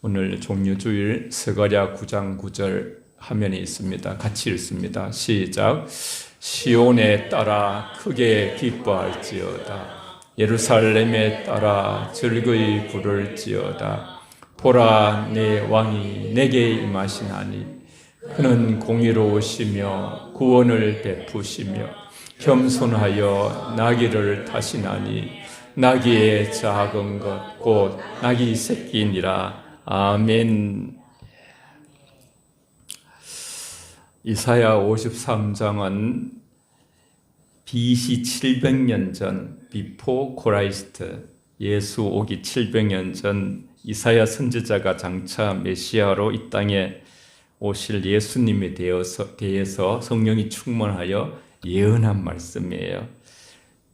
오늘 종료주일 스가랴 9장 9절 화면에 있습니다. 같이 읽습니다. 시작. 시온에 따라 크게 기뻐할지어다. 예루살렘에 따라 즐거이 부를지어다. 보라, 내 왕이 내게 임하시나니 그는 공의로우시며 구원을 베푸시며 겸손하여 나귀를 타시나니 나귀의 작은 것 곧 나귀 새끼니라. 아멘. 이사야 53장은 BC 700년 전, 비포 크라이스트, 예수 오기 700년 전 이사야 선지자가 장차 메시아로 이 땅에 오실 예수님에 대해서 성령이 충만하여 예언한 말씀이에요.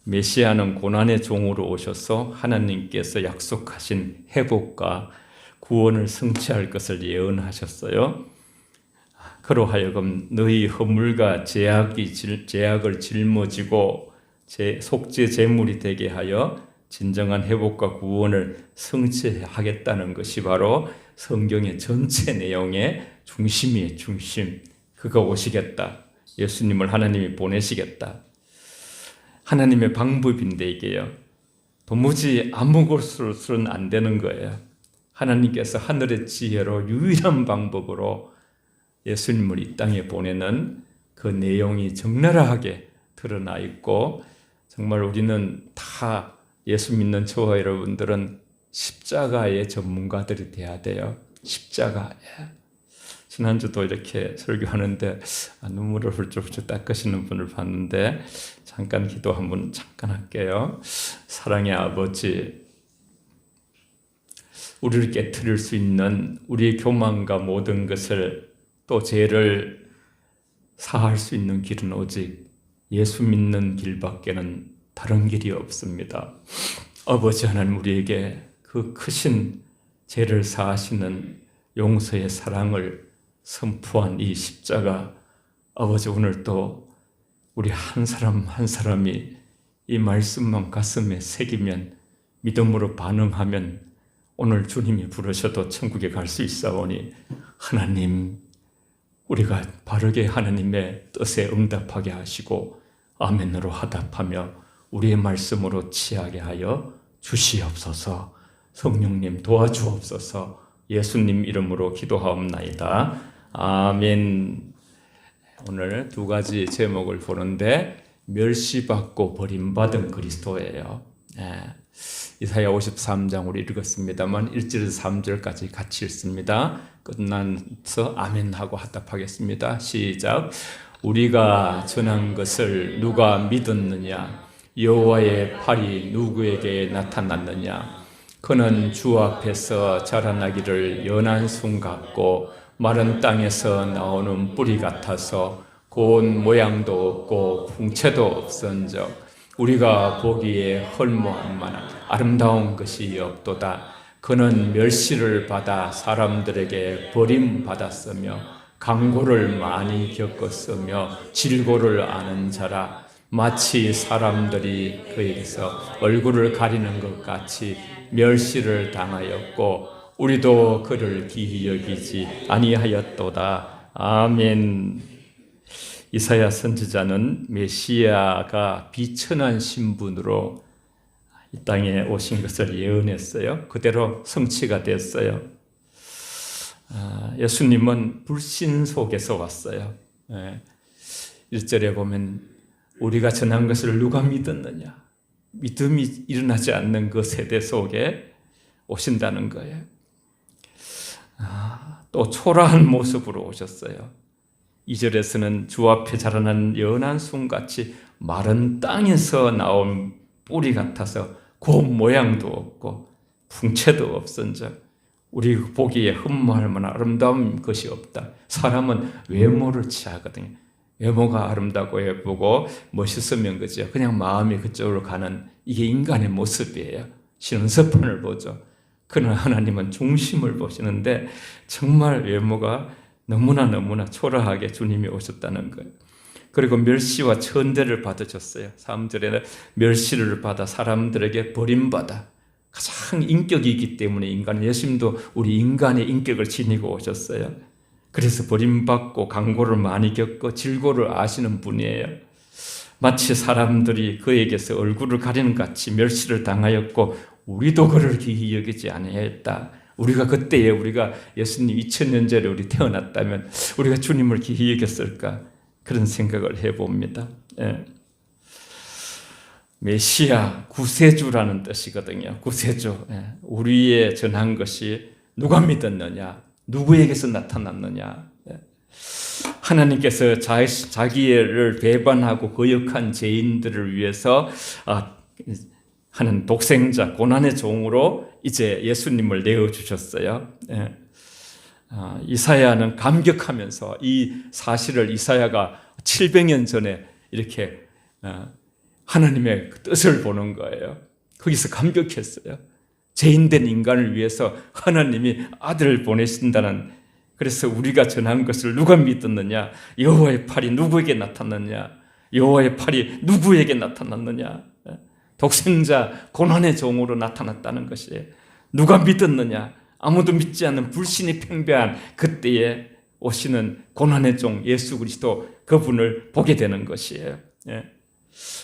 메시아는 고난의 종으로 오셔서 하나님께서 약속하신 회복과 구원을 성취할 것을 예언하셨어요. 그로 하여금 너희 허물과 제약을 짊어지고 속죄 제물이 되게 하여 진정한 회복과 구원을 성취하겠다는 것이 바로 성경의 전체 내용의 중심이에요. 중심. 그가 오시겠다. 예수님을 하나님이 보내시겠다. 하나님의 방법인데 이게요. 도무지 아무 것으로는 안 되는 거예요. 하나님께서 하늘의 지혜로 유일한 방법으로 예수님을 이 땅에 보내는 그 내용이 적나라하게 드러나 있고, 정말 우리는 다 예수 믿는 저와 여러분들은 십자가의 전문가들이 돼야 돼요. 십자가. 지난주도 이렇게 설교하는데 눈물을 훌쩍훌쩍 닦으시는 분을 봤는데 잠깐 기도 한번 잠깐 할게요. 사랑의 아버지, 우리를 깨트릴 수 있는 우리의 교만과 모든 것을 또 죄를 사할 수 있는 길은 오직 예수 믿는 길밖에는 다른 길이 없습니다. 아버지 하나님, 우리에게 그 크신 죄를 사하시는 용서의 사랑을 선포한 이 십자가, 아버지 오늘 또 우리 한 사람 한 사람이 이 말씀만 가슴에 새기면, 믿음으로 반응하면 오늘 주님이 부르셔도 천국에 갈 수 있사오니 하나님, 우리가 바르게 하나님의 뜻에 응답하게 하시고 아멘으로 화답하며 우리의 말씀으로 취하게 하여 주시옵소서. 성령님 도와주옵소서. 예수님 이름으로 기도하옵나이다. 아멘. 오늘 두 가지 제목을 보는데 멸시받고 버림받은 그리스도예요. 이사야 53장 우리 읽었습니다만 1절에서 3절까지 같이 읽습니다. 끝나서 아멘하고 화답하겠습니다. 시작. 우리가 전한 것을 누가 믿었느냐? 여호와의 팔이 누구에게 나타났느냐? 그는 주 앞에서 자라나기를 연한 순 같고 마른 땅에서 나오는 뿌리 같아서 고운 모양도 없고 풍채도 없은즉 우리가 보기에 헐모할 만한 아름다운 것이 없도다. 그는 멸시를 받아 사람들에게 버림받았으며 강고를 많이 겪었으며 질고를 아는 자라. 마치 사람들이 그에게서 얼굴을 가리는 것 같이 멸시를 당하였고 우리도 그를 기히 여기지 아니하였도다. 아멘. 이사야 선지자는 메시아가 비천한 신분으로 이 땅에 오신 것을 예언했어요. 그대로 성취가 됐어요. 예수님은 불신 속에서 왔어요. 1절에 보면 우리가 전한 것을 누가 믿었느냐? 믿음이 일어나지 않는 그 세대 속에 오신다는 거예요. 또 초라한 모습으로 오셨어요. 2절에서는 주 앞에 자라난 연한 순같이 마른 땅에서 나온 뿌리 같아서 고운 모양도 없고 풍채도 없은즉 우리 보기에 흠모할 만한 아름다운 것이 없다. 사람은 외모를 취하거든요. 외모가 아름답고 예쁘고 멋있으면 그죠. 그냥 마음이 그쪽으로 가는 이게 인간의 모습이에요. 신은서판을 보죠. 그러나 하나님은 중심을 보시는데 정말 외모가 너무나 초라하게 주님이 오셨다는 거예요. 그리고 멸시와 천대를 받으셨어요. 3절에는 멸시를 받아 사람들에게 버림받아 가장 인격이기 때문에 인간은 예수님도 우리 인간의 인격을 지니고 오셨어요. 그래서 버림받고 강고를 많이 겪고 질고를 아시는 분이에요. 마치 사람들이 그에게서 얼굴을 가리는 같이 멸시를 당하였고 우리도 그를 기이 여기지 아니하였다. 우리가 그때에 우리가 예수님 2000년 전에 우리 태어났다면 우리가 주님을 기이 여겼을까? 그런 생각을 해봅니다. 예. 메시아, 구세주라는 뜻이거든요. 구세주. 예. 우리의 전한 것이 누가 믿었느냐? 누구에게서 나타났느냐? 예. 하나님께서 자기를 배반하고 거역한 죄인들을 위해서 하는 독생자, 고난의 종으로 이제 예수님을 내어주셨어요. 예. 이사야는 감격하면서 이 사실을 이사야가 700년 전에 이렇게 하나님의 뜻을 보는 거예요. 거기서 감격했어요. 죄인된 인간을 위해서 하나님이 아들을 보내신다는, 그래서 우리가 전한 것을 누가 믿었느냐? 여호와의 팔이 누구에게 나타났느냐? 여호와의 팔이 누구에게 나타났느냐? 독생자 고난의 종으로 나타났다는 것이에요. 누가 믿었느냐? 아무도 믿지 않는 불신이 팽배한 그때에 오시는 고난의 종 예수 그리스도, 그분을 보게 되는 것이에요. 예.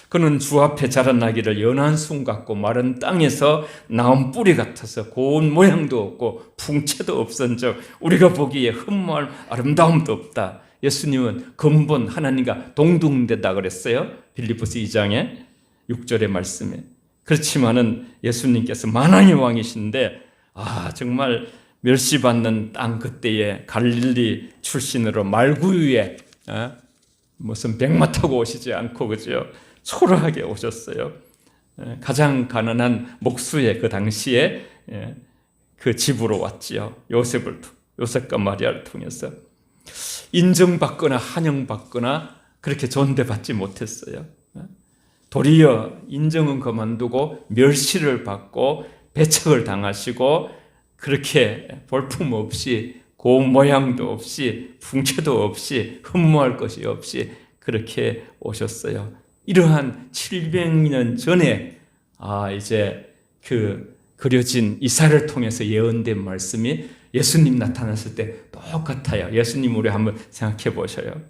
그는 주 앞에 자라나기를 연한 순 같고 마른 땅에서 나온 뿌리 같아서 고운 모양도 없고 풍채도 없은즉 우리가 보기에 흠모할 아름다움도 없다. 예수님은 근본 하나님과 동등되다 그랬어요. 빌립보서 2장에 6절의 말씀에. 그렇지만은 예수님께서 만왕의 왕이신데 정말 멸시받는 땅, 그때에 갈릴리 출신으로 말구유에 무슨 백마 타고 오시지 않고 그죠? 초라하게 오셨어요. 가장 가난한 목수의 그 당시에 그 집으로 왔지요. 요셉과 마리아를 통해서 인정받거나 환영받거나 그렇게 존대받지 못했어요. 도리어 인정은 그만두고 멸시를 받고 배척을 당하시고 그렇게 볼품없이 고운 모양도 없이 풍채도 없이 흠모할 것이 없이 그렇게 오셨어요. 이러한 700년 전에 이제 그 그려진 이사야를 통해서 예언된 말씀이 예수님 나타났을 때 똑같아요. 예수님 우리 한번 생각해 보셔요.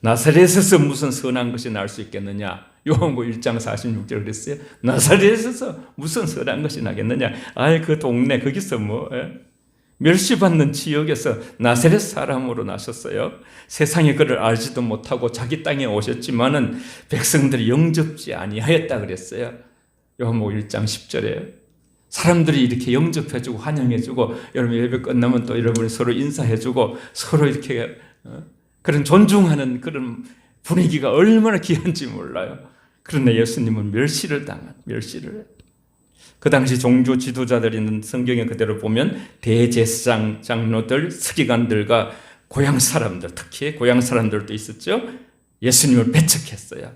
나사렛에서 무슨 선한 것이 날 수 있겠느냐? 요한복음 1장 46절 그랬어요. 나사렛에서 무슨 선한 것이 나겠느냐? 그 동네 거기서 멸시받는 지역에서 나사렛 사람으로 나셨어요. 세상에 그를 알지도 못하고 자기 땅에 오셨지만은 백성들이 영접지 아니하였다 그랬어요. 요한복음 1장 10절에 사람들이 이렇게 영접해주고 환영해주고 여러분 예배 끝나면 또 여러분이 서로 인사해주고 서로 이렇게 그런 존중하는 그런 분위기가 얼마나 귀한지 몰라요. 그런데 예수님은 멸시를. 그 당시 종교 지도자들이 있는 성경에 그대로 보면 대제사장, 장로들, 서기관들과 고향 사람들, 특히 고향 사람들도 있었죠. 예수님을 배척했어요.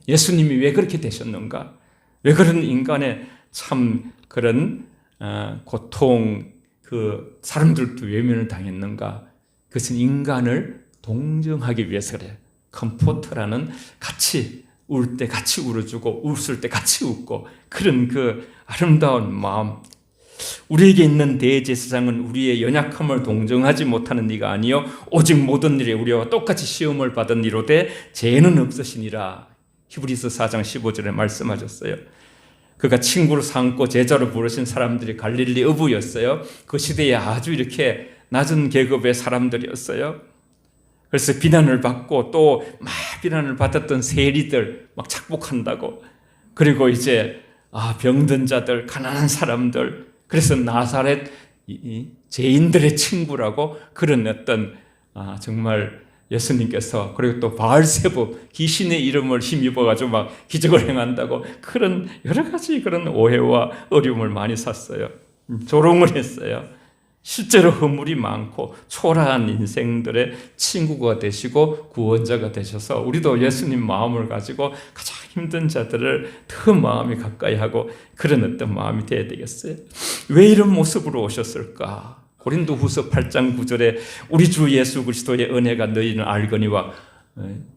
예수님이 왜 그렇게 되셨는가? 왜 그런 인간의 참 그런 고통, 그 사람들도 외면을 당했는가? 그것은 인간을 동정하기 위해서 그래요. 컴포터라는 같이 울 때 같이 울어주고 웃을 때 같이 웃고 그런 그 아름다운 마음. 우리에게 있는 대제사장은 우리의 연약함을 동정하지 못하는 이가 아니요 오직 모든 일에 우리와 똑같이 시험을 받은 이로되 죄는 없으시니라. 히브리서 4장 15절에 말씀하셨어요. 그가 친구를 삼고 제자로 부르신 사람들이 갈릴리 어부였어요. 그 시대에 아주 이렇게 낮은 계급의 사람들이었어요. 그래서 비난을 받고 또 막 비난을 받았던 세리들 막 착복한다고, 그리고 이제 병든 자들, 가난한 사람들, 그래서 나사렛 죄인들의 친구라고 그런 어떤 정말 예수님께서, 그리고 또 바알세부 귀신의 이름을 힘입어가지고 막 기적을 행한다고 그런 여러 가지 그런 오해와 어려움을 많이 샀어요. 조롱을 했어요. 실제로 허물이 많고 초라한 인생들의 친구가 되시고 구원자가 되셔서 우리도 예수님 마음을 가지고 가장 힘든 자들을 더 마음이 가까이 하고 그런 어떤 마음이 되어야 되겠어요. 왜 이런 모습으로 오셨을까? 고린도후서 8장 9절에 우리 주 예수 그리스도의 은혜가 너희는 알거니와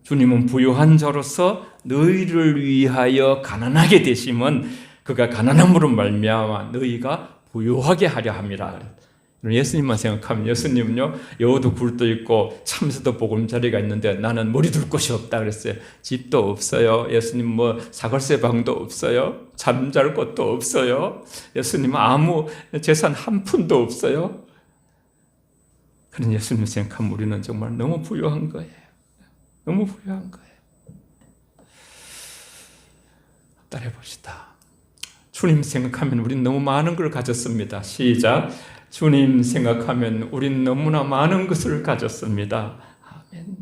주님은 부유한 자로서 너희를 위하여 가난하게 되심은 그가 가난함으로 말미암아 너희가 부유하게 하려 함이라. 예수님만 생각하면 예수님은요, 여우도 굴도 있고 참새도 보금자리가 있는데 나는 머리 둘 곳이 없다 그랬어요. 집도 없어요. 예수님 뭐 사골세 방도 없어요. 잠잘 곳도 없어요. 예수님은 아무 재산 한 푼도 없어요. 그런 예수님 생각하면 우리는 정말 너무 부유한 거예요. 너무 부유한 거예요. 따라해 봅시다. 주님 생각하면 우린 너무 많은 걸 가졌습니다. 시작. 주님 생각하면 우린 너무나 많은 것을 가졌습니다. 아멘.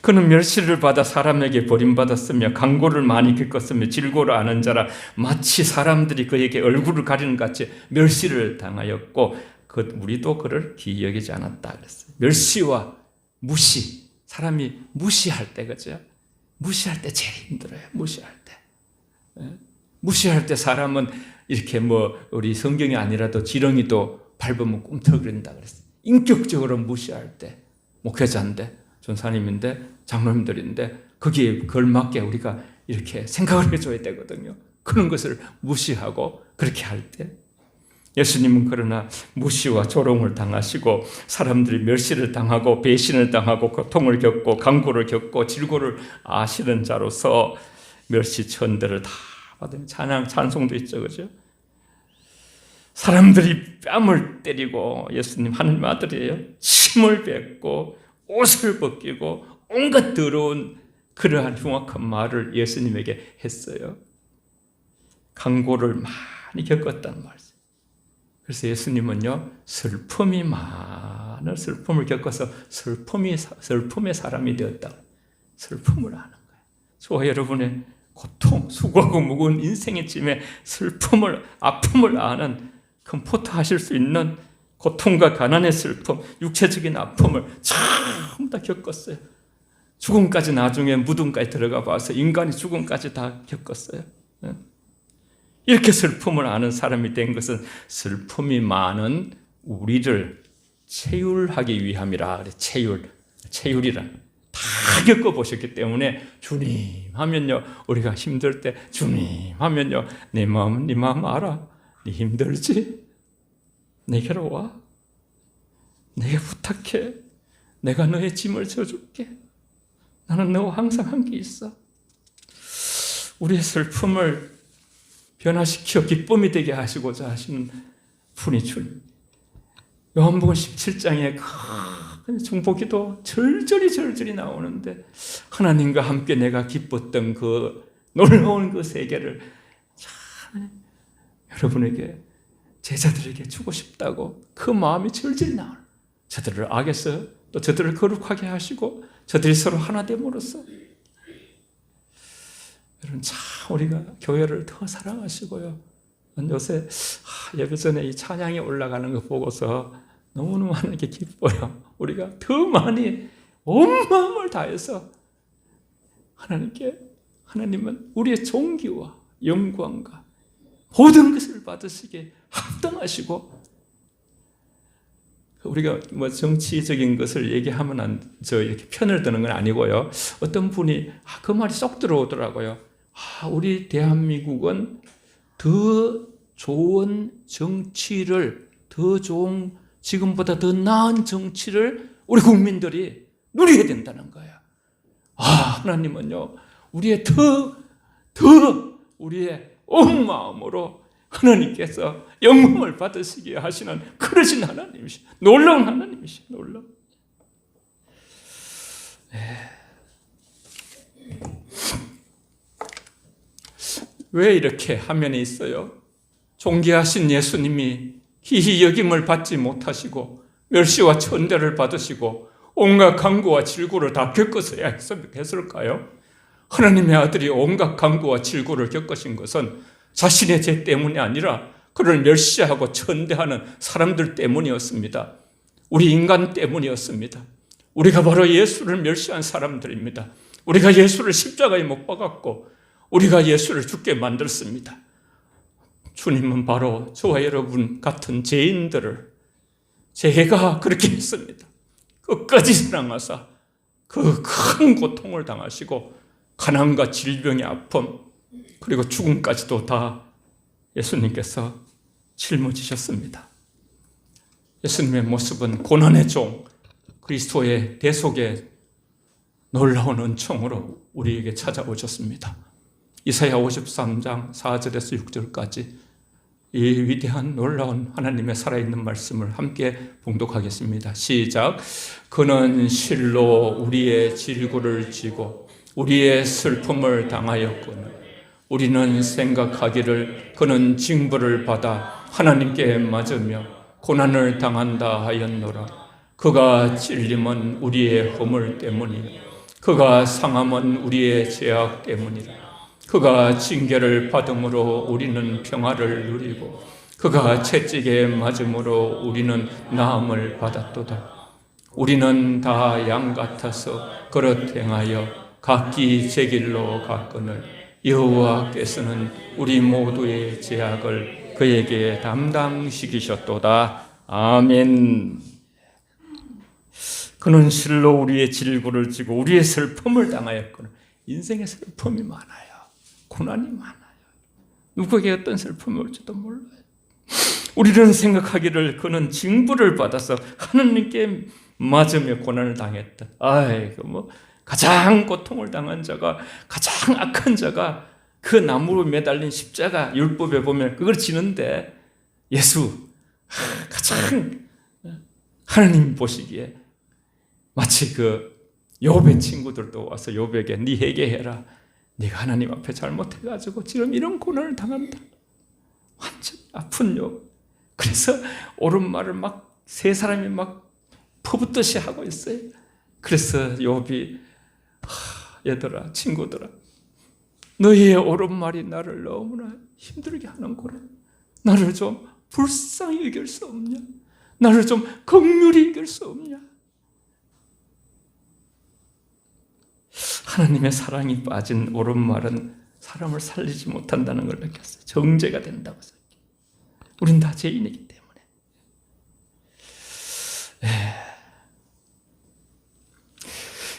그는 멸시를 받아 사람에게 버림받았으며 강고를 많이 겪었으며 질고를 아는 자라 마치 사람들이 그에게 얼굴을 가리는 같이 멸시를 당하였고 우리도 그를 기이 여기지 않았다 그랬어요. 멸시와 무시, 사람이 무시할 때, 그죠? 무시할 때 제일 힘들어요. 무시할 때. 무시할 때 사람은 이렇게 우리 성경이 아니라도 지렁이도 밟으면 꿈틀거린다 그랬어요. 인격적으로 무시할 때, 목회자인데, 전사님인데, 장로님들인데, 거기에 걸맞게 우리가 이렇게 생각을 해줘야 되거든요. 그런 것을 무시하고 그렇게 할 때. 예수님은 그러나 무시와 조롱을 당하시고 사람들이 멸시를 당하고 배신을 당하고 고통을 겪고 강고를 겪고 질고를 아시는 자로서 멸시천대를 다 받으면 찬송도 있죠, 그죠? 사람들이 뺨을 때리고 예수님 하나님 아들이에요. 침을 뱉고 옷을 벗기고 온갖 더러운 그러한 흉악한 말을 예수님에게 했어요. 강고를 많이 겪었단 말이에요. 그래서 예수님은요, 슬픔이 많은 슬픔을 겪어서 슬픔의 사람이 되었다. 슬픔을 아는 거예요. 저와 여러분의 고통, 수고하고 무거운 인생의 짐에 슬픔을, 아픔을 아는 컴포트하실 수 있는 고통과 가난의 슬픔, 육체적인 아픔을 전부 다 겪었어요. 죽음까지 나중에 무덤까지 들어가 봐서 인간이 죽음까지 다 겪었어요. 이렇게 슬픔을 아는 사람이 된 것은 슬픔이 많은 우리를 체휼하기 위함이라. 체휼이라. 다 겪어보셨기 때문에 주님 하면요, 우리가 힘들 때 주님 하면요, 내 마음은 네 마음 알아. 네 힘들지? 내게로 와. 내게 부탁해. 내가 너의 짐을 져줄게. 나는 너와 항상 함께 있어. 우리의 슬픔을 변화시켜 기쁨이 되게 하시고자 하시는 분이 주님. 요한복음 17장에 큰 중보기도 절절히 나오는데 하나님과 함께 내가 기뻤던 그 놀라운 그 세계를 참 여러분에게 제자들에게 주고 싶다고 그 마음이 절절히 나와요. 저들을 악에서 또 저들을 거룩하게 하시고 저들이 서로 하나 됨으로써 여러분 참 우리가 교회를 더 사랑하시고요. 요새 예배 전에 이 찬양이 올라가는 거 보고서 너무너무 하나님께 기뻐요. 우리가 더 많이 온 마음을 다해서 하나님은 우리의 존귀와 영광과 모든 것을 받으시기에 합당하시고, 우리가 정치적인 것을 얘기하면 이렇게 편을 드는 건 아니고요. 어떤 분이 그 말이 쏙 들어오더라고요. 우리 대한민국은 더 좋은 정치를, 더 좋은, 지금보다 더 나은 정치를 우리 국민들이 누려야 된다는 거예요. 하나님은요, 우리의 우리의 온 마음으로 하나님께서 영광을 받으시게 하시는 그러신 하나님이시, 놀라운 하나님이시, 놀라운. 왜 이렇게 화면에 있어요? 존귀하신 예수님이 희희 여김을 받지 못하시고 멸시와 천대를 받으시고 온갖 강구와 질고를 다 겪으셔야 했을까요? 하나님의 아들이 온갖 강구와 질고를 겪으신 것은 자신의 죄 때문이 아니라 그를 멸시하고 천대하는 사람들 때문이었습니다. 우리 인간 때문이었습니다. 우리가 바로 예수를 멸시한 사람들입니다. 우리가 예수를 십자가에 못 박았고 우리가 예수를 죽게 만들었습니다. 주님은 바로 저와 여러분 같은 죄인들을, 제가 그렇게 했습니다. 끝까지 사랑하사 그 큰 고통을 당하시고 가난과 질병의 아픔, 그리고 죽음까지도 다 예수님께서 짊어지셨습니다. 예수님의 모습은 고난의 종, 그리스도의 대속의 놀라운 은총으로 우리에게 찾아오셨습니다. 이사야 53장 4절에서 6절까지 이 위대한 놀라운 하나님의 살아있는 말씀을 함께 봉독하겠습니다. 시작. 그는 실로 우리의 질고를 지고 우리의 슬픔을 당하였거늘 우리는 생각하기를 그는 징벌을 받아 하나님께 맞으며 고난을 당한다 하였노라. 그가 찔림은 우리의 허물 때문이요 그가 상함은 우리의 죄악 때문이라. 그가 징계를 받음으로 우리는 평화를 누리고 그가 채찍에 맞음으로 우리는 나음을 받았도다. 우리는 다 양 같아서 그릇 행하여 각기 제 길로 갔거늘 여호와께서는 우리 모두의 죄악을 그에게 담당시키셨도다. 아멘. 그는 실로 우리의 질고를 지고 우리의 슬픔을 당하였거늘. 인생의 슬픔이 많아요. 고난이 많아요. 누구에게 어떤 슬픔이 올지도 몰라요. 우리는 생각하기를 그는 징벌을 받아서 하느님께 맞으며 고난을 당했다. 아이고 가장 고통을 당한 자가, 가장 악한 자가 그 나무로 매달린 십자가 율법에 보면 그걸 지는데 예수 가장 하나님 보시기에 마치 그 욥의 친구들도 와서 욥에게 네 회개해라. 네가 하나님 앞에 잘못해가지고 지금 이런 고난을 당한다. 완전 아픈 욥. 그래서 옳은 말을 막 세 사람이 막 퍼붓듯이 하고 있어요. 그래서 욥이 얘들아, 친구들아, 너희의 옳은 말이 나를 너무나 힘들게 하는구나. 나를 좀 불쌍히 여길 수 없냐? 나를 좀 긍휼히 여길 수 없냐? 하나님의 사랑이 빠진 옳은 말은 사람을 살리지 못한다는 걸 느꼈어요. 정죄가 된다고 생각해요. 우린 다 죄인이기 때문에.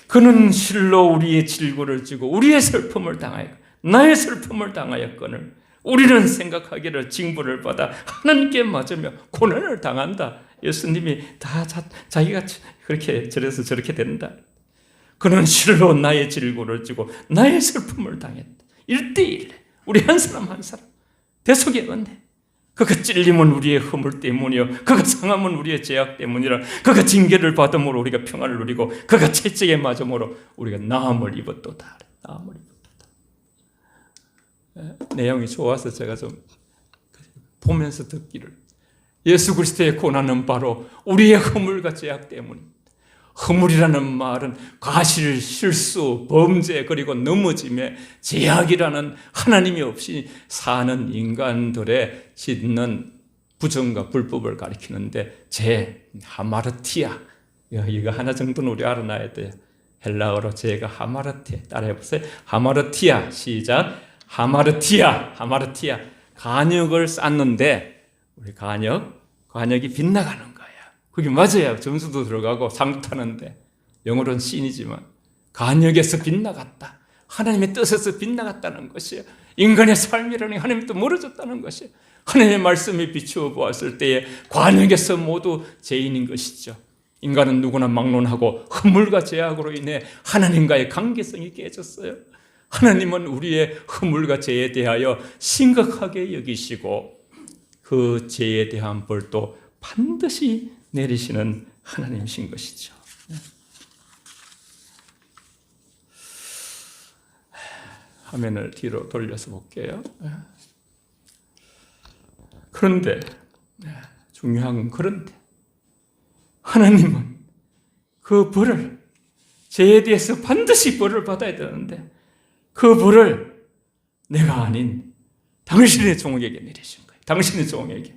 그는 실로 우리의 질고를 지고 우리의 슬픔을 당하여 나의 슬픔을 당하였거늘 우리는 생각하기를 징벌을 받아 하나님께 맞으며 고난을 당한다. 예수님이 다 자기가 그렇게 저래서 저렇게 된다. 그는 실로 나의 질고를 지고 나의 슬픔을 당했다. 1대1 우리 한 사람 한 사람 대속의 은혜. 그가 찔림은 우리의 허물 때문이요 그가 상함은 우리의 죄악 때문이라. 그가 징계를 받음으로 우리가 평안을 누리고 그가 채찍에 맞음으로 우리가 나음을 입었도다. 나음을 입었도다. 내용이 좋아서 제가 좀 보면서 듣기를, 예수 그리스도의 고난은 바로 우리의 허물과 죄악 때문입니다. 허물이라는 말은 과실, 실수, 범죄, 그리고 넘어짐에 죄악이라는 하나님이 없이 사는 인간들의 짓는 부정과 불법을 가리키는데 죄, 하마르티아, 이거 하나 정도는 우리 알아놔야 돼요. 헬라어로 죄가 하마르티아, 따라해보세요. 하마르티아, 시작. 하마르티아. 간역을 쌓는데 우리 간역이 빗나가는 거예요. 그게 맞아요. 점수도 들어가고 상도 타는데 영어로는 씬이지만 간역에서 빗나갔다. 하나님의 뜻에서 빗나갔다는 것이에요. 인간의 삶이라는 게 하나님이 또 멀어졌다는 것이에요. 하나님의 말씀에 비추어 보았을 때에 관역에서 모두 죄인인 것이죠. 인간은 누구나 막론하고 허물과 죄악으로 인해 하나님과의 관계성이 깨졌어요. 하나님은 우리의 허물과 죄에 대하여 심각하게 여기시고 그 죄에 대한 벌도 반드시 내리시는 하나님이신 것이죠. 화면을 뒤로 돌려서 볼게요. 그런데 중요한 건 그런데 하나님은 그 벌을, 죄에 대해서 반드시 벌을 받아야 되는데 그 벌을 내가 아닌 당신의 종에게 내리신 거예요. 당신의 종에게.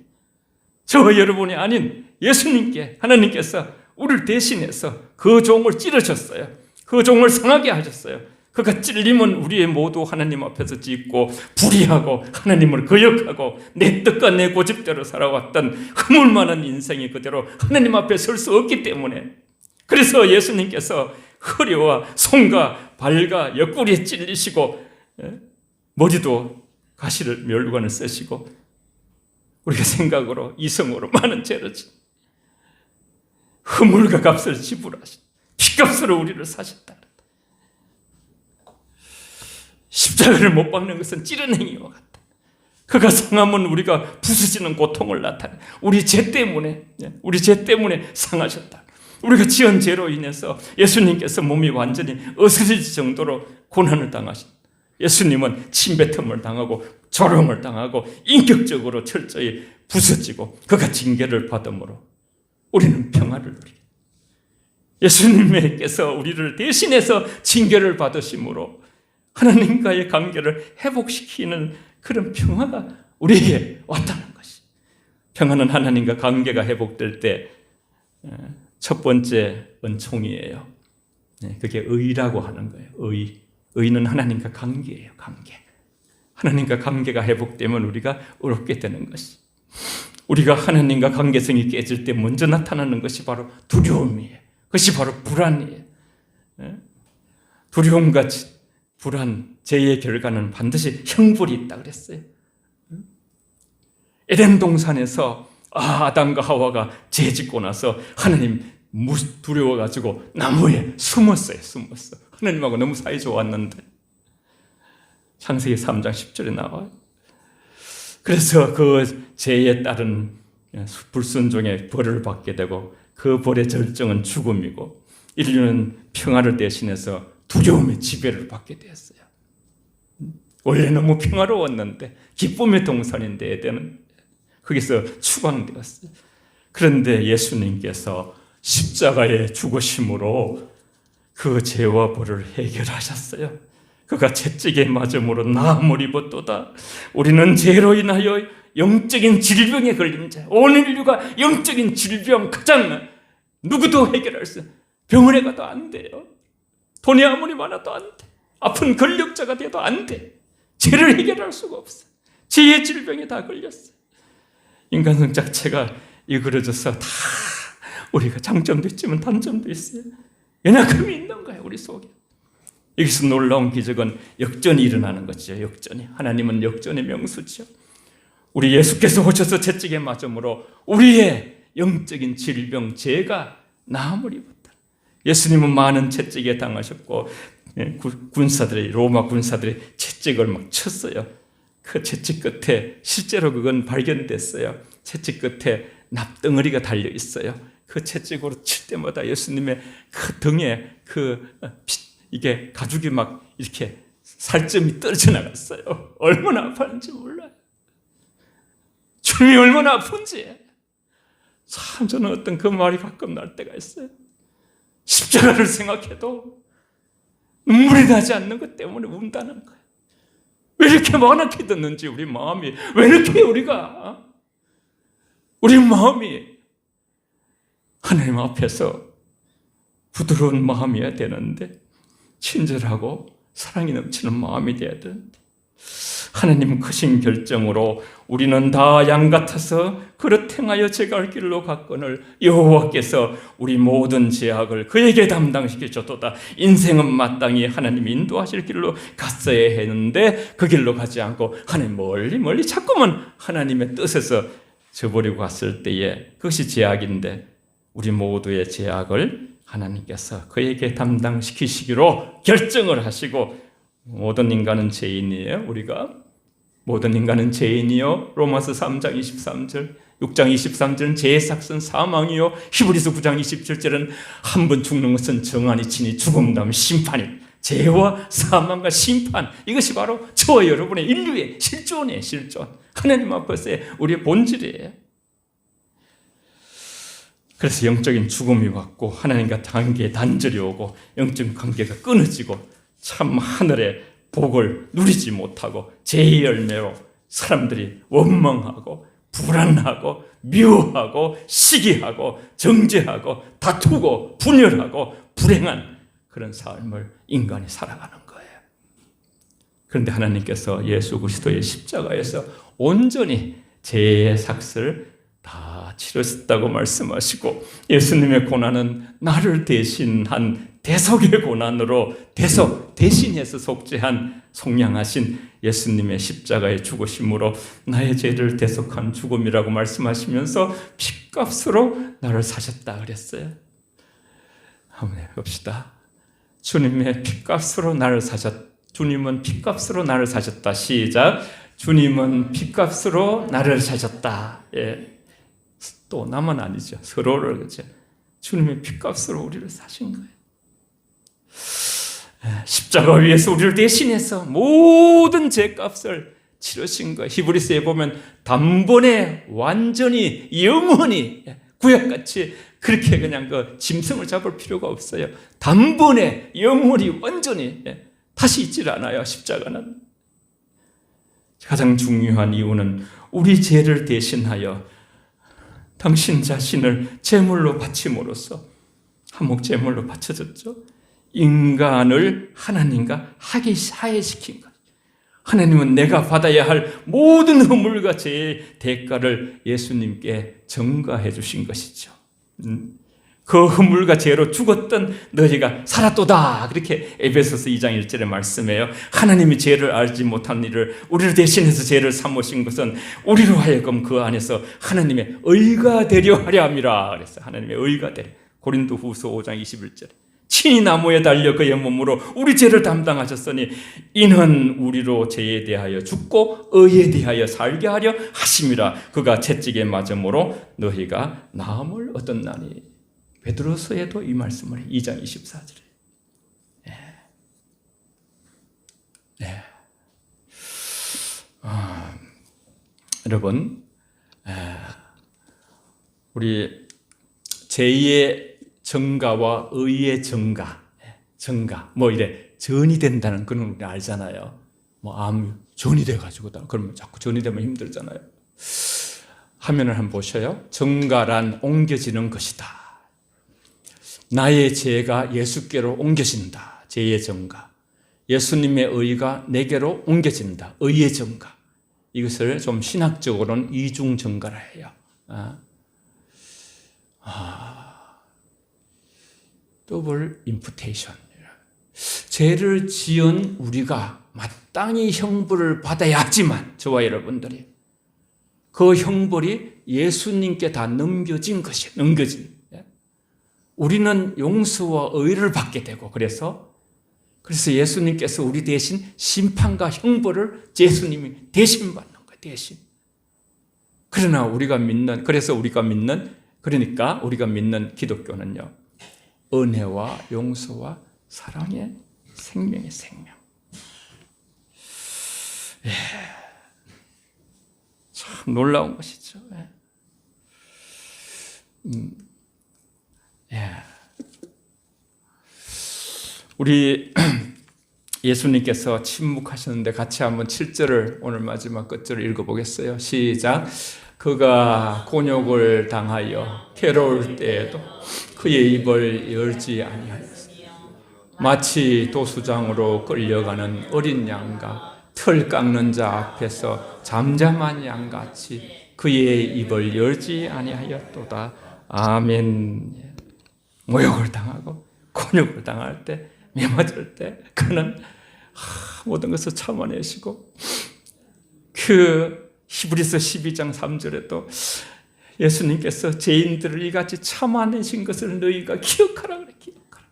저와 여러분이 아닌 예수님께 하나님께서 우리를 대신해서 그 종을 찌르셨어요. 그 종을 상하게 하셨어요. 그가 찔림은 우리의 모두 하나님 앞에서 짓고 불의하고 하나님을 거역하고 내 뜻과 내 고집대로 살아왔던 허물 많은 인생이 그대로 하나님 앞에 설 수 없기 때문에, 그래서 예수님께서 허리와 손과 발과 옆구리에 찔리시고 머리도 가시를 멸관을 쓰시고 우리가 생각으로 이성으로 많은 죄를 허물과 값을 지불하신 피값으로 우리를 사셨다. 십자가를 못 박는 것은 찌른 행위와 같다. 그가 상함은 우리가 부서지는 고통을 나타내 우리 죄 때문에 상하셨다. 우리가 지은 죄로 인해서 예수님께서 몸이 완전히 어스러질 정도로 고난을 당하신, 예수님은 침뱉음을 당하고 조롱을 당하고 인격적으로 철저히 부서지고 그가 징계를 받음으로 우리는 평화를 누리게, 예수님께서 우리를 대신해서 징계를 받으심으로 하나님과의 관계를 회복시키는 그런 평화가 우리에게 왔다는 것이, 평화는 하나님과 관계가 회복될 때 첫 번째 은총이에요. 그게 의라고 하는 거예요. 의는 하나님과 관계예요. 관계. 하나님과 관계가 회복되면 우리가 의롭게 되는 것이, 우리가 하나님과 관계성이 깨질 때 먼저 나타나는 것이 바로 두려움이에요. 그것이 바로 불안이에요. 두려움과 불안, 죄의 결과는 반드시 형벌이 있다 그랬어요. 에덴 동산에서 아담과 하와가 죄 짓고 나서 하나님 두려워가지고 나무에 숨었어요. 하나님하고 너무 사이 좋았는데. 창세기 3장 10절에 나와요. 그래서 그 죄에 따른 불순종의 벌을 받게 되고 그 벌의 절정은 죽음이고 인류는 평화를 대신해서 두려움의 지배를 받게 되었어요. 원래 너무 평화로웠는데 기쁨의 동산인데 에덴은 거기서 추방되었어요. 그런데 예수님께서 십자가에 죽으심으로 그 죄와 벌을 해결하셨어요. 그가 채찍에 맞음으로 나음을 입었도다. 우리는 죄로 인하여 영적인 질병에 걸린 자, 온 인류가 영적인 질병 가장 누구도 해결할 수, 병원에 가도 안 돼요. 돈이 아무리 많아도 안 돼. 아픈 권력자가 돼도 안 돼. 죄를 해결할 수가 없어. 죄의 질병에 다 걸렸어. 인간성 자체가 이그러져서 다 우리가 장점도 있지만 단점도 있어요. 연약함이 있는 거예요, 우리 속에. 여기서 놀라운 기적은 역전이 일어나는 거죠. 역전이. 하나님은 역전의 명수죠. 우리 예수께서 오셔서 채찍에 맞음으로 우리의 영적인 질병, 죄가 나음을 입었다. 예수님은 많은 채찍에 당하셨고 로마 군사들이 채찍을 막 쳤어요. 그 채찍 끝에 실제로 그건 발견됐어요. 채찍 끝에 납덩어리가 달려 있어요. 그 채찍으로 칠 때마다 예수님의 그 등에 이게 가죽이 막 이렇게 살점이 떨어져 나갔어요. 얼마나 아팠는지 몰라요. 주님이 얼마나 아픈지. 참 저는 어떤 그 말이 가끔 날 때가 있어요. 십자가를 생각해도 눈물이 나지 않는 것 때문에 운다는 거예요. 왜 이렇게 많게 듣는지 우리 마음이, 왜 이렇게 우리 마음이 하나님 앞에서 부드러운 마음이어야 되는데, 친절하고 사랑이 넘치는 마음이 되어야 되는데, 하나님은 크신 결정으로 우리는 다 양 같아서 그릇 행하여 제갈 길로 갔거늘 여호와께서 우리 모든 죄악을 그에게 담당시키셨도다. 인생은 마땅히 하나님이 인도하실 길로 갔어야 했는데 그 길로 가지 않고 하나님 멀리 자꾸만 하나님의 뜻에서 저버리고 갔을 때에 그것이 죄악인데, 우리 모두의 죄악을 하나님께서 그에게 담당시키시기로 결정을 하시고, 모든 인간은 죄인이에요. 우리가 모든 인간은 죄인이요. 로마서 3장 23절, 6장 23절은 죄의 삭은 사망이요. 히브리서 9장 27절은 한 번 죽는 것은 정한이 치니 죽음 다음 심판이, 죄와 사망과 심판, 이것이 바로 저와 여러분의 인류의 실존이에요. 실존. 하나님 앞에서의 우리의 본질이에요. 그래서 영적인 죽음이 왔고 하나님과 관계에 단절이 오고 영적 관계가 끊어지고 참 하늘의 복을 누리지 못하고 죄의 열매로 사람들이 원망하고 불안하고 미워하고 시기하고 정죄하고 다투고 분열하고 불행한 그런 삶을 인간이 살아가는 거예요. 그런데 하나님께서 예수 그리스도의 십자가에서 온전히 죄의 삭을 다 치르셨다고 말씀하시고, 예수님의 고난은 나를 대신한 대속의 고난으로 대신해서 속죄한 속량하신 예수님의 십자가의 죽으심으로 나의 죄를 대속한 죽음이라고 말씀하시면서 핏값으로 나를 사셨다 그랬어요. 한번 해봅시다. 주님의 핏값으로 나를 주님은 핏값으로 나를 사셨다. 시작. 주님은 핏값으로 나를 사셨다. 예. 또 나만 아니죠. 서로를 그죠. 주님의 핏값으로 우리를 사신 거예요. 십자가 위에서 우리를 대신해서 모든 죄값을 치르신 거예요. 히브리서에 보면 단번에 완전히 영원히 구약같이 그렇게 그냥 그 짐승을 잡을 필요가 없어요. 단번에 영원히 완전히 다시 있질 않아요. 십자가는. 가장 중요한 이유는 우리 죄를 대신하여 당신 자신을 제물로 바침으로써 한몫 제물로 바쳐졌죠. 인간을 하나님과 화해시킨 것. 하나님은 내가 받아야 할 모든 허물과 죄의 대가를 예수님께 전가해 주신 것이죠. 그 허물과 죄로 죽었던 너희가 살았도다. 그렇게 에베소서 2장 1절에 말씀해요. 하나님이 죄를 알지 못한 일을 우리를 대신해서 죄를 삼으신 것은 우리로 하여금 그 안에서 하나님의 의가 되려 하려 함이라. 그래서 하나님의 의가 되려. 고린도후서 5장 21절에 친히 나무에 달려 그의 몸으로 우리 죄를 담당하셨으니 이는 우리로 죄에 대하여 죽고 의에 대하여 살게 하려 하심이라. 그가 채찍에 맞음으로 너희가 나음을 얻었나니. 베드로서에도 이 말씀을 해. 2장 24절에. 여러분, 우리 제2의 정가와 의의 정가, 뭐 이래 전이 된다는 그런 우리 알잖아요. 뭐 전이 돼가지고 그러면 자꾸 전이 되면 힘들잖아요. 화면을 한번 보셔요. 정가란 옮겨지는 것이다. 나의 죄가 예수께로 옮겨진다. 죄의 정가. 예수님의 의가 내게로 옮겨진다. 의의 정가. 이것을 좀 신학적으로는 이중 정가라 해요. 더블 임푸테이션. 죄를 지은 우리가 마땅히 형벌을 받아야 하지만 저와 여러분들이 그 형벌이 예수님께 다 넘겨진 것이 넘겨진. 우리는 용서와 의를 받게 되고 그래서 예수님께서 우리 대신 심판과 형벌을 예수님이 대신 받는 거예요. 대신. 그러나 우리가 믿는 기독교는요. 은혜와 용서와 사랑의 생명의 생명. 참 놀라운 것이죠. 우리 예수님께서 침묵하셨는데 같이 한번 7절을 오늘 마지막 끝절을 읽어보겠어요. 시작. 그가 곤욕을 당하여 괴로울 때에도 그의 입을 열지 아니하였으니 마치 도수장으로 끌려가는 어린 양과 털 깎는 자 앞에서 잠잠한 양같이 그의 입을 열지 아니하였도다. 아멘. 모욕을 당하고 곤욕을 당할 때, 매맞을 때 그는 모든 것을 참아내시고 그 히브리서 12장 3절에도 예수님께서 죄인들을 이같이 참아내신 것을 너희가 기억하라 그래. 기억하라.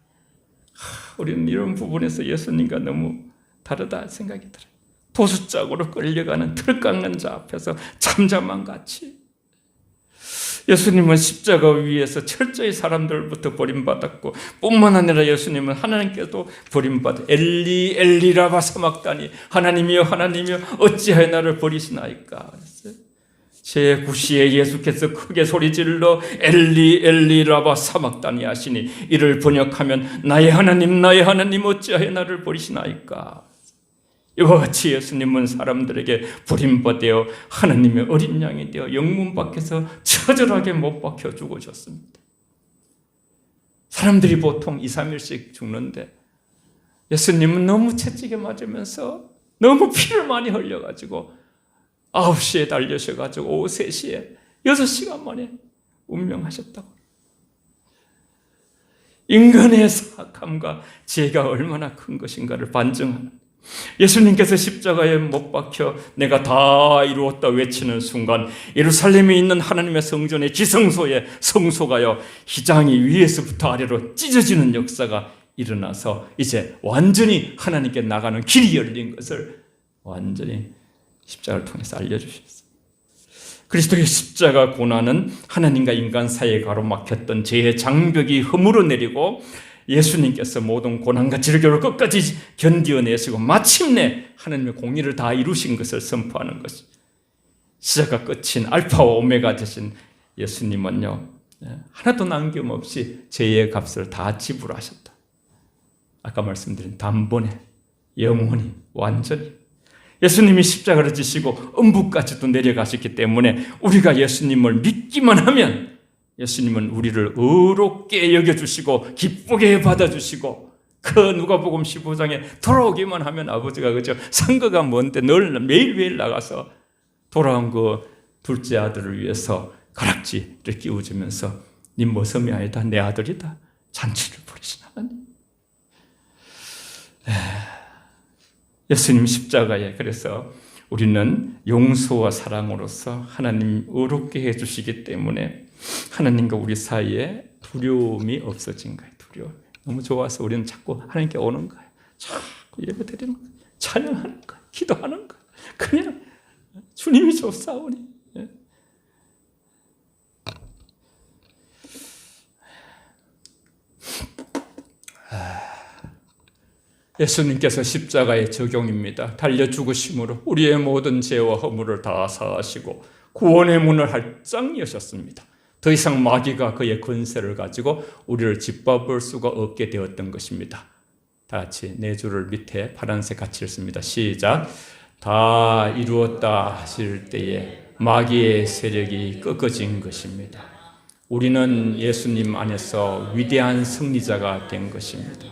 우리는 이런 부분에서 예수님과 너무 다르다 생각이 들어요. 도수장으로 끌려가는 털 깎는 자 앞에서 잠잠한 같이 예수님은 십자가 위에서 철저히 사람들부터 버림받았고 뿐만 아니라 예수님은 하나님께도 버림받아 엘리 엘리 라마 사막다니 하나님이여 하나님이여 어찌하여 나를 버리시나이까. 제9시에 예수께서 크게 소리질러 엘리 엘리 라마 사막다니 하시니 이를 번역하면 나의 하나님 어찌하여 나를 버리시나이까. 이와 같이 예수님은 사람들에게 버림받아 하나님의 어린 양이 되어 영문 밖에서 처절하게 못 박혀 죽으셨습니다. 사람들이 보통 2, 3일씩 죽는데 예수님은 너무 채찍에 맞으면서 너무 피를 많이 흘려가지고 9시에 달려셔가지고 오후 3시에 6시간 만에 운명하셨다고. 인간의 사악함과 죄가 얼마나 큰 것인가를 반증하는 예수님께서 십자가에 못 박혀 내가 다 이루었다 외치는 순간 예루살렘에 있는 하나님의 성전의 지성소에 성소가요 휘장이 위에서부터 아래로 찢어지는 역사가 일어나서 이제 완전히 하나님께 나가는 길이 열린 것을 완전히 십자가를 통해서 알려주셨어요. 그리스도의 십자가 고난은 하나님과 인간 사이에 가로막혔던 죄의 장벽이 허물어 내리고 예수님께서 모든 고난과 질교를 끝까지 견디어내시고 마침내 하나님의 공의를 다 이루신 것을 선포하는 것이 시작과 끝인 알파와 오메가 되신 예수님은요 하나도 남김없이 죄의 값을 다 지불하셨다. 아까 말씀드린 단번에 영원히 완전히 예수님이 십자가를 지시고 음부까지도 내려가셨기 때문에 우리가 예수님을 믿기만 하면 예수님은 우리를 의롭게 여겨주시고 기쁘게 받아주시고 그 누가복음 15장에 돌아오기만 하면 아버지가 그죠 상거가 먼데 늘 매일매일 나가서 돌아온 그 둘째 아들을 위해서 가락지를 끼워주면서 네 모섬이 아니다 내 아들이다 잔치를 벌이신 하나님. 예수님 십자가에 그래서 우리는 용서와 사랑으로서 하나님 의롭게 해주시기 때문에 하나님과 우리 사이에 두려움이 없어진 거예요. 두려움. 너무 좋아서 우리는 자꾸 하나님께 오는 거예요. 자꾸 예배 드리는 거예요. 찬양하는 거예요. 기도하는 거예요. 그냥 주님이 좋사오니. 예수님께서 십자가의 적용입니다. 달려 죽으심으로 우리의 모든 죄와 허물을 다 사하시고 구원의 문을 활짝 여셨습니다. 더 이상 마귀가 그의 권세를 가지고 우리를 짓밟을 수가 없게 되었던 것입니다. 다 같이 네 줄을 밑에 파란색 같이 읽습니다. 시작. 다 이루었다 하실 때에 마귀의 세력이 꺾어진 것입니다. 우리는 예수님 안에서 위대한 승리자가 된 것입니다.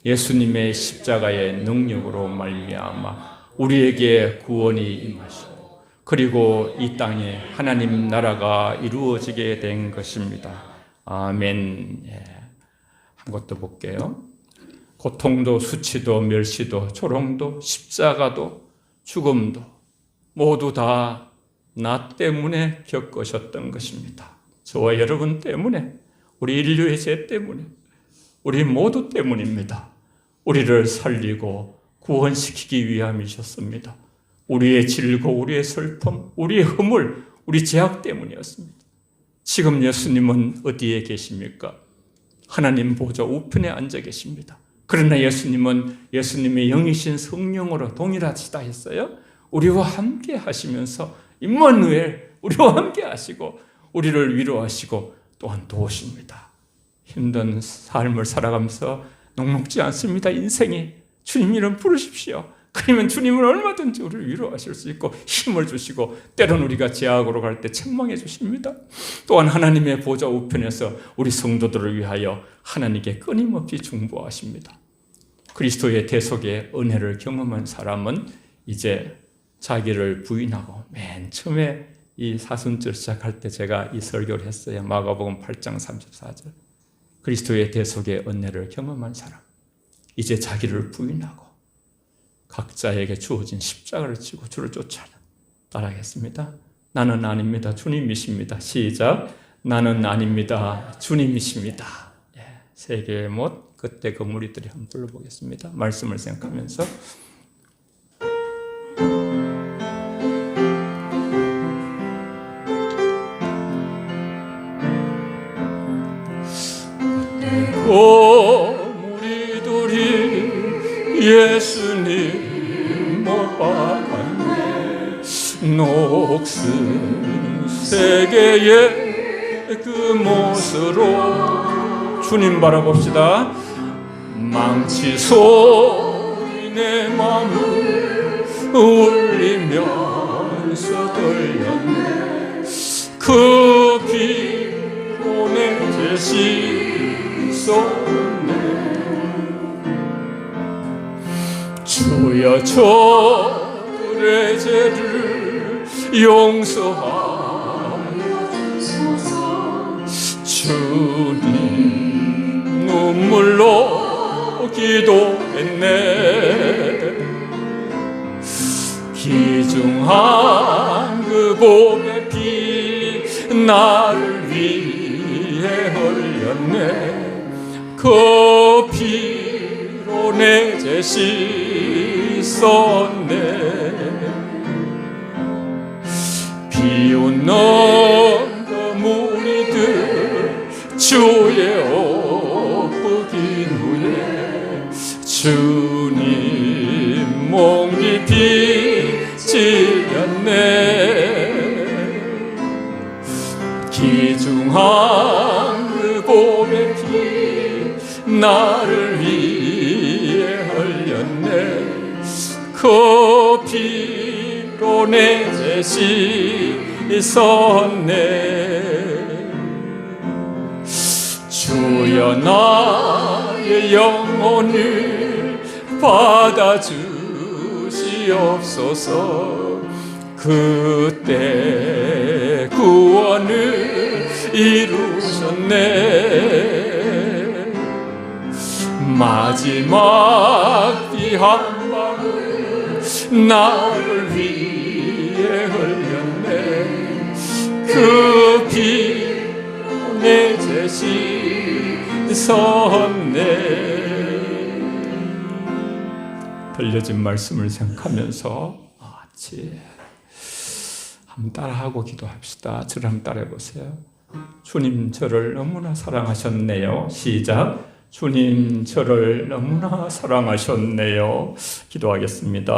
예수님의 십자가의 능력으로 말미암아 우리에게 구원이 임하시고 그리고 이 땅에 하나님 나라가 이루어지게 된 것입니다. 아멘. 한 것도 볼게요. 고통도 수치도 멸시도 조롱도 십자가도 죽음도 모두 다 나 때문에 겪으셨던 것입니다. 저와 여러분 때문에 우리 인류의 죄 때문에 우리 모두 때문입니다. 우리를 살리고 구원시키기 위함이셨습니다. 우리의 질고 우리의 슬픔, 우리의 허물, 우리 죄악 때문이었습니다. 지금 예수님은 어디에 계십니까? 하나님 보좌 우편에 앉아 계십니다. 그러나 예수님은 예수님의 영이신 성령으로 동일하시다 했어요. 우리와 함께 하시면서 임마누엘 우리와 함께 하시고 우리를 위로하시고 또한 도우십니다. 힘든 삶을 살아가면서 녹록지 않습니다. 인생이. 주님 이름 부르십시오. 그러면 주님은 얼마든지 우리를 위로하실 수 있고 힘을 주시고 때로는 우리가 제약으로 갈 때 책망해 주십니다. 또한 하나님의 보좌 우편에서 우리 성도들을 위하여 하나님께 끊임없이 중보하십니다. 그리스도의 대속의 은혜를 경험한 사람은 이제 자기를 부인하고 맨 처음에 이 사순절 시작할 때 제가 이 설교를 했어요. 마가복음 8장 34절. 그리스도의 대속의 은혜를 경험한 사람 이제 자기를 부인하고 각자에게 주어진 십자가를 지고 주를 쫓아라. 따라하겠습니다. 나는 아닙니다. 주님이십니다. 시작. 나는 아닙니다. 주님이십니다. 세 개의 못 그때 그 무리들이 한번 불러보겠습니다. 말씀을 생각하면서 무리들이 예수님 못 박았네. 녹슨 세계의 그 못으로 주님 바라봅시다. 망치 소리 내 맘을 울리면서 들렸네. 그 피곤의 제시 쏟네. 주여 저들의 죄를 용서하여 주소서. 주님 눈물로 기도했네. 귀중한 그 봄의 피 나를 위해 흘렸네. 그 피로 내 죄 씻었네. 비웃는 그 무리들 주의 옷 벗긴 후에 주님 몸 깊이 찔렸네. 귀중한 그 봄의 피 나를 위해 흘렸네. 그 피로 내 죄 씻었네. 주여 나의 영혼을 받아주시옵소서. 그때 구원을 이루셨네. 마지막 피 한 방울 나를 위해 흘렸네. 그 피로 내 죄 씻었네. 들려진 말씀을 생각하면서 같이 한번 따라하고 기도합시다. 저를 한번 따라해 보세요. 주님 저를 너무나 사랑하셨네요. 시작. 주님 저를 너무나 사랑하셨네요. 기도하겠습니다.